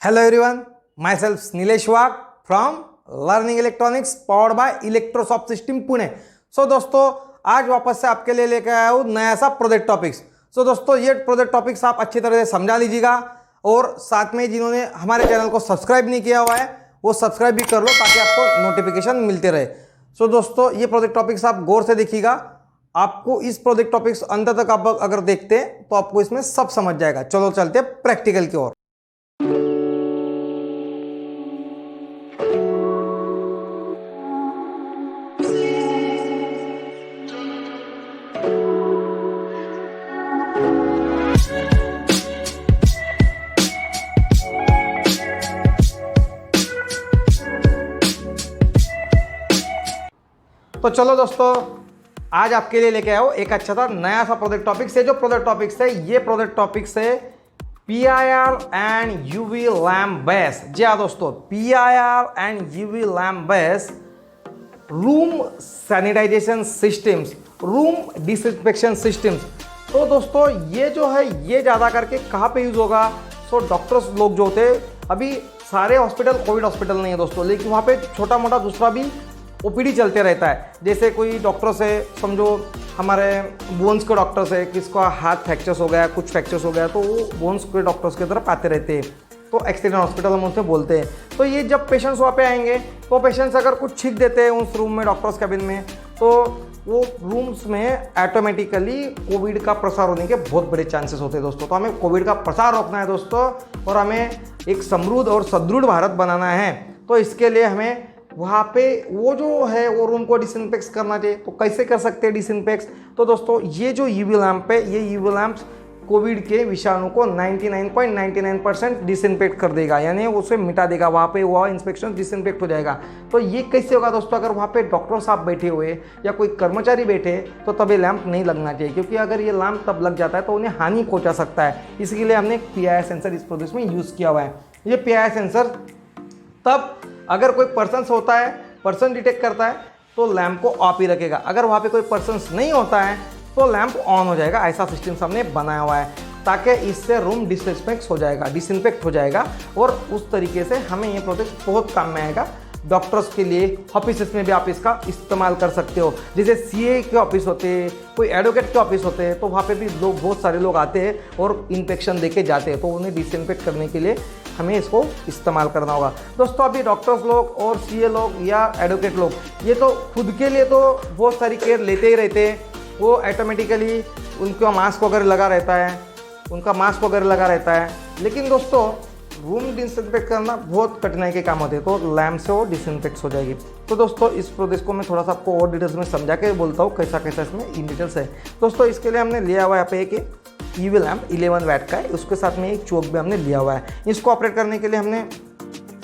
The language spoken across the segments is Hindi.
Hello everyone, myself Nilesh Wag from learning electronics powered by Electrosoft system Pune. So दोस्तों आज वापस से आपके लिए लेकर आया हूँ नया सा प्रोजेक्ट टॉपिक्स। सो दोस्तों ये प्रोजेक्ट टॉपिक्स आप अच्छी तरह से समझा लीजिएगा और साथ में जिन्होंने हमारे चैनल को सब्सक्राइब नहीं किया हुआ है वो सब्सक्राइब भी कर लो ताकि आपको नोटिफिकेशन मिलते रहे। सो दोस्तों ये प्रोजेक्ट टॉपिक्स आप गौर से देखिएगा, आपको इस प्रोजेक्ट टॉपिक्स अंत तक आप अगर देखते हैं तो आपको इसमें सब समझ जाएगा। चलो चलते हैं प्रैक्टिकल की ओर। तो चलो दोस्तों आज आपके लिए लेके आया हूँ एक अच्छा सा नया सा प्रोजेक्ट टॉपिक्स है। जो प्रोजेक्ट टॉपिक्स है ये प्रोजेक्ट टॉपिक्स है PIR and UV lamp base. जी हाँ दोस्तों, PIR and UV lamp base room sanitization systems, room disinfection systems. तो दोस्तों ये जो है ये ज़्यादा करके कहाँ पे यूज़ होगा? सो डॉक्टर्स लोग जो होते अभी सारे हॉस्पिटल कोविड हॉस्पिटल नहीं है दोस्तों, लेकिन वहाँ पे छोटा मोटा दूसरा भी OPD चलते रहता है। जैसे कोई डॉक्टर से समझो हमारे बोन्स के डॉक्टर से किसका हाथ फ्रैक्चर्स हो गया, कुछ फ्रैक्चर्स हो गया, तो वो बोन्स के डॉक्टर्स की तरफ आते रहते हैं, तो एक्सीडेंट हॉस्पिटल हम उनसे बोलते हैं। तो ये जब पेशेंट्स वहाँ पे आएंगे तो पेशेंट्स अगर कुछ छींक देते हैं उस रूम में, डॉक्टर्स कैबिन में, तो वो रूम्स में ऑटोमेटिकली कोविड का प्रसार होने के बहुत बड़े चांसेस होते हैं दोस्तों। तो हमें कोविड का प्रसार रोकना है दोस्तों और हमें एक समृद्ध और सुदृढ़ भारत बनाना है। तो इसके लिए हमें वहाँ पे वो जो है वो रूम को डिसइंफेक्ट करना चाहिए। तो कैसे कर सकते हैं डिसइंफेक्ट? तो दोस्तों ये जो UV लैम्प है ये UV लैम्प्स कोविड के विषाणु को 99.99% डिसइंफेक्ट कर देगा, यानी उसे मिटा देगा। वहाँ पे वह इंस्पेक्शन डिसइंफेक्ट हो जाएगा। तो ये कैसे होगा दोस्तों? अगर वहाँ पे डॉक्टर साहब बैठे हुए या कोई कर्मचारी बैठे तो तब ये लैंप नहीं लगना चाहिए, क्योंकि अगर ये लैंप तब लग जाता है तो उन्हें हानि पहुँचा सकता है। इसके लिए हमने PIR सेंसर इस प्रोजेक्ट में यूज़ किया हुआ है। ये PIR सेंसर तब अगर कोई पर्सन होता है, पर्सन डिटेक्ट करता है तो लैंप को ऑफ ही रखेगा। अगर वहाँ पे कोई पर्सन नहीं होता है तो लैंप ऑन हो जाएगा। ऐसा सिस्टम हमने बनाया हुआ है ताकि इससे रूम डिसइंफेक्ट हो जाएगा और उस तरीके से हमें ये प्रोजेक्ट बहुत काम में आएगा। डॉक्टर्स के लिए ऑफिस में भी आप इसका इस्तेमाल कर सकते हो। जैसे CA के ऑफिस होते हैं, कोई एडवोकेट के ऑफिस होते हैं, तो वहाँ पे भी लोग बहुत सारे लोग आते हैं और इन्फेक्शन देके जाते हैं, तो उन्हें डिसइंफेक्ट करने के लिए हमें इसको इस्तेमाल करना होगा। दोस्तों अभी डॉक्टर्स लोग और CA लोग या एडवोकेट लोग ये तो खुद के लिए तो बहुत सारी केयर लेते ही रहते हैं। वो ऑटोमेटिकली उनका मास्क वगैरह लगा रहता है, लेकिन दोस्तों रूम डिसइंफेक्ट करना बहुत कठिनाई के काम होते हैं, तो लैम्प से वो डिसइंफेक्ट हो जाएगी। तो दोस्तों इस प्रोजेक्ट को मैं थोड़ा सा आपको और डिटेल्स में समझा के बोलता हूँ कैसा इसमें इन डिटेल्स है। दोस्तों इसके लिए हमने लिया हुआ है यहाँ पे एक UV लैम्प 11 वैट का है, उसके साथ में एक चोक भी हमने लिया हुआ है। इसको ऑपरेट करने के लिए हमने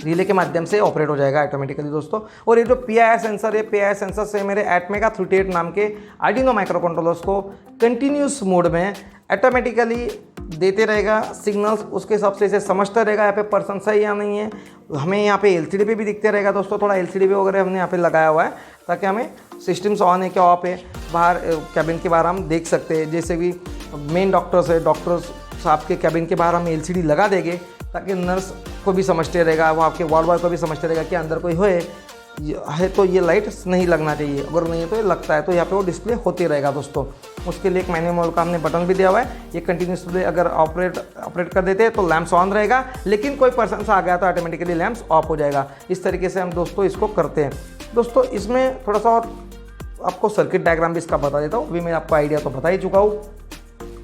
रिले के माध्यम से ऑपरेट हो जाएगा ऑटोमेटिकली दोस्तों। और ये जो PIR सेंसर है, PIR सेंसर से मेरे एटमेगा 338 नाम के आर्डिनो माइक्रोकंट्रोलर्स को कंटिन्यूस मोड में ऑटोमेटिकली देते रहेगा सिग्नल्स। उसके हिसाब से इसे समझता रहेगा यहाँ पे पर्सन सही या नहीं है। हमें यहाँ पे LCD पे भी दिखते रहेगा दोस्तों, थोड़ा LCD पे वगैरह हमने यहाँ पे लगाया हुआ है ताकि हमें सिस्टम्स ऑन है क्या ऑफ है बाहर कैबिन के बाहर हम देख सकते हैं। जैसे कि मेन डॉक्टर्स है, डॉक्टर्स साहब के कैबिन के बाहर हम LCD लगा देंगे ताकि नर्स को भी समझते रहेगा, वो आपके वार्ड बॉय को भी समझते रहेगा कि अंदर कोई है तो ये लाइट नहीं लगना चाहिए, अगर नहीं है तो ये लगता है, तो यहाँ पे वो डिस्प्ले होते रहेगा दोस्तों। उसके लिए एक मैनुअल का हमने बटन भी दिया हुआ है। ये कंटिन्यूसली अगर ऑपरेट कर देते हैं तो लैंप्स ऑन रहेगा, लेकिन कोई पर्सन से आ गया तो ऑटोमेटिकली लैंप्स ऑफ हो जाएगा। इस तरीके से हम दोस्तों इसको करते हैं। दोस्तों इसमें थोड़ा सा और आपको सर्किट डायग्राम भी इसका बता देता हूँ। अभी मैं आपको आइडिया तो बता ही चुका हूँ।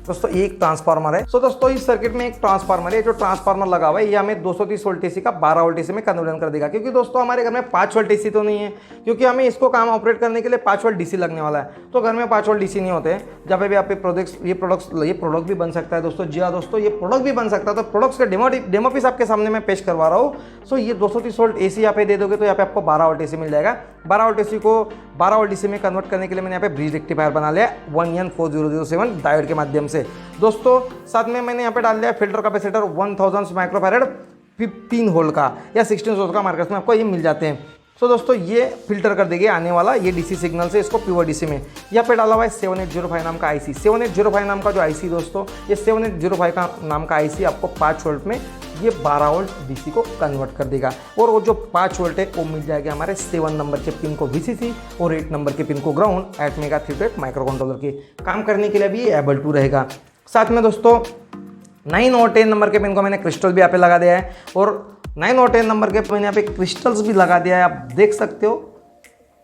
दोस्तों ये एक ट्रांसफार्मर है। दोस्तों इस सर्किट में एक ट्रांसफार्मर है। जो ट्रांसफार्मर लगा हुआ है ये हमें 230 वोल्ट AC का 12 वोल्ट AC में कन्वर्जन कर देगा, क्योंकि दोस्तों हमारे घर में 5 वोल्ट AC तो नहीं है, क्योंकि हमें इसको काम ऑपरेट करने के लिए 5 वोल्ट DC लगने वाला है। तो घर में 5 वोल्ट DC नहीं होते हैं। जब भी आप ये प्रोडक्ट भी बन सकता है दोस्तों। जी हाँ दोस्तों, ये प्रोडक्ट भी बन सकता है। तो प्रोडक्ट्स का डेमो पीस आपके सामने मैं पेश करवा रहा हूँ। सो ये 230 वोल्ट AC यहाँ पे दे दोगे तो यहाँ पे आपको 12 वोल्ट AC मिल जाएगा। 12 वोल्ट AC को 12 वोल्ट DC में कन्वर्ट करने के लिए मैंने यहाँ पे ब्रिज रेक्टिफायर बना लिया 1N4007 डायोड के माध्यम से दोस्तों। साथ में मैंने यहाँ पे डाल दिया फिल्टर कैपेसिटर 1000 माइक्रोफैरड 15 वोल्ट का या 16 वोल्ट का, मार्केट में आपको ये मिल जाते हैं। तो दोस्तों ये फिल्टर कर देगी आने वाला ये डीसी सिग्नल से इसको प्योर डीसी में। यहाँ पे डाला हुआ है 7805 नाम का आईसी। 7805 नाम का जो आईसी दोस्तों, ये 7805 का नाम का आईसी आपको 5 वोल्ट में ये 12 वोल्ट डीसी को कन्वर्ट कर देगा। और वो जो 5 वोल्ट है वो मिल जाएगा हमारे 7 नंबर के पिन को वीसीसी और 8 नंबर के पिन को ग्राउंड एटमेगा 3 माइक्रो कंट्रोलर के काम करने के लिए भी ये एबल टू रहेगा। साथ में दोस्तों 9 और 10 नंबर के पिन को मैंने क्रिस्टल भी यहाँ पे लगा दिया है और 9 और 10 नंबर के मैंने यहाँ पे क्रिस्टल्स भी लगा दिया है, आप देख सकते हो।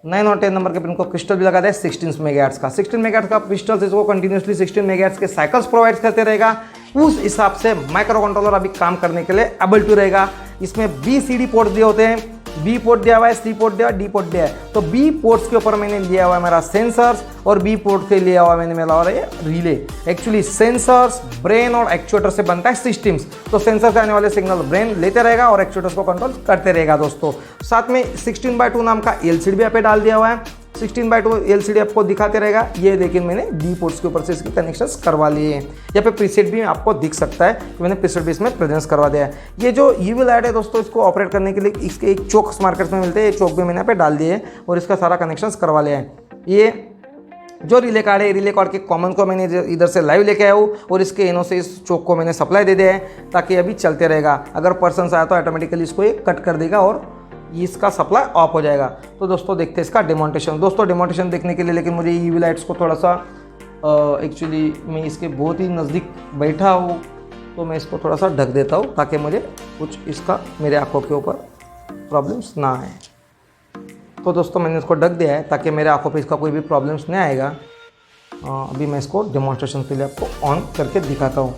9 और 10 नंबर के पिन को क्रिस्टल भी लगा दिया है 16 मेगाहर्ट्ज का। 16 मेगाहर्ट्ज का क्रिस्टल्स इसको कंटिन्यूसली 16 मेगाहर्ट्ज के साइकिल्स प्रोवाइड करते रहेगा। उस हिसाब से माइक्रो कंट्रोलर अभी काम करने के लिए एबल टू रहेगा। इसमें BCD पोर्ट दिए होते हैं, B पोर्ट दिया हुआ है, C पोर्ट दिया हुआ है, D पोर्ट दिया है। तो B पोर्ट्स के ऊपर मैंने लिया हुआ है मेरा सेंसर्स और B पोर्ट से लिया हुआ मैंने मेरा रिले। एक्चुअली सेंसर्स, ब्रेन और एक्चुएटर से बनता है सिस्टम्स। तो सेंसर से आने वाले सिग्नल ब्रेन लेते रहेगा और एक्चुएटर्स को कंट्रोल करते रहेगा दोस्तों। साथ में 16/2 नाम का LCD भी यहाँ पे डाल दिया हुआ है। 16/2 LCD आपको दिखाते रहेगा। ये लेकिन मैंने D पोर्ट्स के ऊपर से इसके कनेक्शंस करवा लिए हैं। यहाँ पे प्रीसेट भी आपको दिख सकता है कि मैंने प्रीसेट भी इसमें प्रेजेंस करवा दिया है। ये जो UV लाइट है दोस्तों, इसको ऑपरेट करने के लिए इसके एक चोक मार्केट्स में मिलते हैं, ये चोक भी मैंने यहाँ पे डाल दिए हैं और इसका सारा कनेक्शंस करवा लिया है। ये जो रिले कार्ड है, रिले कार्ड के कॉमन को मैंने इधर से लाइव लेके आया हूँ और इसके इनों से इस चोक को मैंने सप्लाई दे दिया है ताकि अभी चलते रहेगा। अगर पर्सन आया तो ऑटोमेटिकली इसको ये कट कर देगा और इसका सप्लाई ऑफ हो जाएगा। तो दोस्तों देखते हैं इसका डेमोन्स्ट्रेशन। दोस्तों डेमोन्स्ट्रेशन देखने के लिए लेकिन मुझे UV लाइट्स को थोड़ा सा एक्चुअली मैं इसके बहुत ही नज़दीक बैठा हूँ तो मैं इसको थोड़ा सा ढक देता हूँ ताकि मुझे कुछ इसका मेरे आँखों के ऊपर प्रॉब्लम्स ना आए। तो दोस्तों मैंने इसको ढक दिया है ताकि मेरे आँखों पे इसका कोई भी प्रॉब्लम्स नहीं आएगा। अभी मैं इसको डेमोन्स्ट्रेशन के लिए आपको ऑन करके दिखाता हूँ।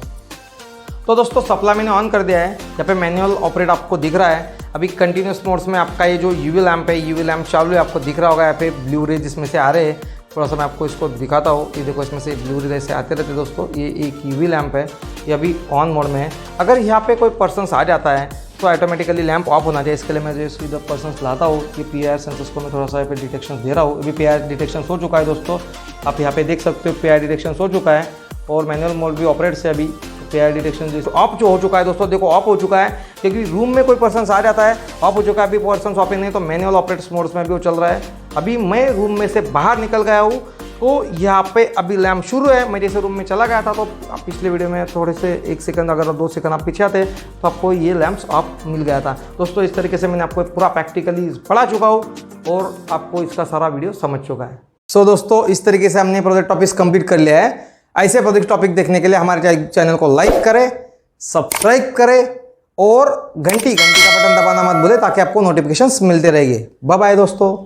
तो दोस्तों सप्लाई मैंने ऑन कर दिया है। यहाँ पे मैनुअल ऑपरेट आपको दिख रहा है। अभी कंटिन्यूस मोड्स में आपका ये जो UV लैम्प है, UV लैम्प चालू है, आपको दिख रहा होगा। यहाँ पे ब्लू रे जिसमें से आ रहे हैं, थोड़ा सा मैं आपको इसको दिखाता हूँ। ये देखो इसमें से ब्लू रे से आते रहते दोस्तों। ये एक UV लैम्प है, ये अभी ऑन मोड में है। अगर यहाँ पे कोई पर्सन आ जाता है तो ऑटोमेटिकली लैंप ऑफ होना चाहिए। इसके लिए मैं जो सीधा पर्सन लाता हूँ कि PIR सेंसर्स को मैं थोड़ा सा यहाँ पे डिटेक्शन दे रहा हूँ। अभी PIR डिटेक्शन हो चुका है दोस्तों, आप यहाँ पे देख सकते हो PIR डिटेक्शन हो चुका है और मैनुअल मोड भी ऑपरेट से अभी PIR डिटेक्शन जो ऑफ जो हो चुका है दोस्तों। देखो ऑफ हो चुका है क्योंकि रूम में कोई पर्सन आ जाता है, ऑफ हो चुका है। अभी पर्सन ऑफ नहीं तो मैनुअल ऑपरेट्स मोड्स में भी वो चल रहा है। अभी मैं रूम में से बाहर निकल गया हूँ तो यहाँ पे अभी लैम्प शुरू है। मैं जैसे रूम में चला गया था तो आप पिछले वीडियो में थोड़े से 1 सेकंड अगर 2 सेकंड आप पीछे आते तो आपको ये लैम्प्स ऑफ मिल गया था दोस्तों। इस तरीके से मैंने आपको पूरा प्रैक्टिकली पढ़ा चुका हूँ और आपको इसका सारा वीडियो समझ चुका है। सो दोस्तों इस तरीके से हमने प्रोजेक्ट टॉपिक्स कंप्लीट कर लिया है। ऐसे प्रोजेक्ट टॉपिक देखने के लिए हमारे चैनल को लाइक करें, सब्सक्राइब करें और घंटी का बटन दबाना मत भूलें ताकि आपको नोटिफिकेशंस मिलते रहेंगे। बाय बाय दोस्तों।